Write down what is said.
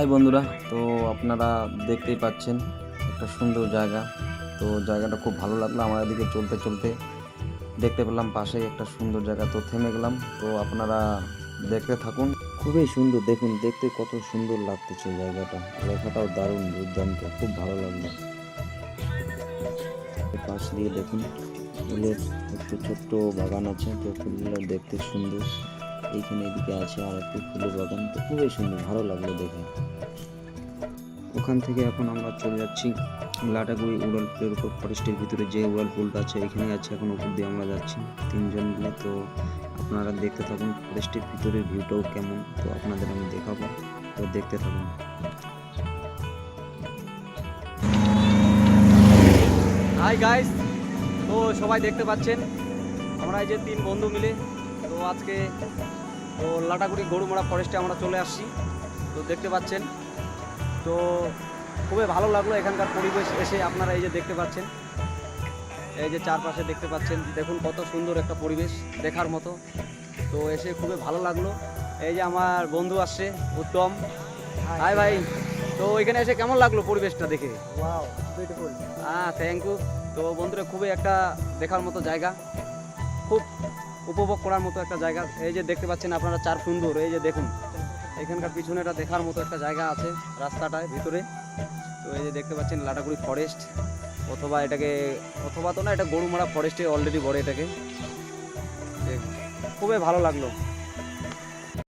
High বন্ধুরা, তো আপনারা দেখতেই পাচ্ছেন একটা সুন্দর জায়গা। তো জায়গাটা খুব ভালো লাগলো। আমার এদিকে চলতে চলতে দেখতে পেলাম পাশেই একটা সুন্দর জায়গা, তো থেমে গেলাম। তো আপনারা দেখতে থাকুন। খুবই সুন্দর, দেখুন দেখতে কত সুন্দর লাগতেছে জায়গাটা। লেখাটাও দারুণ, দুর্দান্ত, খুব ভালো লাগলো। পাশ দিয়ে দেখুন ফুলের একটু ছোট্ট বাগান আছে, তো ফুলগুলো দেখতে সুন্দর। এইখানে এদিকে আছে আর একটু ফুলের বাগান, তো খুবই সুন্দর, ভালো লাগলো দেখে। ওখান থেকে এখন আমরা চলে যাচ্ছি লাটাগুড়ি উড়ালপুলের উপর। ফরেস্টের ভিতরে যে উড়ালপুলটা আছে এখানে আছে, এখন উপর দিয়ে আমরা যাচ্ছি তিনজন মিলে। তো আপনারা দেখতে থাকুন ফরেস্টের ভিতরের ভিউটাও কেমন, তো আপনাদের আমি দেখাবো, তো দেখতে থাকুন। হাই গাইস, তো সবাই দেখতে পাচ্ছেন আমরা এই যে 3 বন্ধু মিলে তো আজকে তো লাটাগুড়ি গরুমারা ফরেস্টে আমরা চলে আসছি। তো দেখতে পাচ্ছেন, তো খুবই ভালো লাগলো এখানকার পরিবেশ এসে। আপনারা এই যে দেখতে পাচ্ছেন, এই যে চারপাশে দেখতে পাচ্ছেন, দেখুন কত সুন্দর একটা পরিবেশ দেখার মতো। তো এসে খুবই ভালো লাগলো। এই যে আমার বন্ধু আসছে উত্তম। হাই ভাই, তো এখানে এসে কেমন লাগলো পরিবেশটা দেখে? Wow, beautiful. Thank you. তো বন্ধুরা খুবই একটা দেখার মতো জায়গা, খুব উপভোগ করার মতো একটা জায়গা। এই যে দেখতে পাচ্ছেন আপনারা চার সুন্দর, এই যে দেখুন এখানকার পিছনে এটা দেখার মতো একটা জায়গা আছে রাস্তাটায় ভিতরে। তো এই যে দেখতে পাচ্ছেন লাটাগুড়ি ফরেস্ট, অথবা তো না, এটা গরুমারা ফরেস্টে অলরেডি বলে এটাকে। খুবই ভালো লাগলো।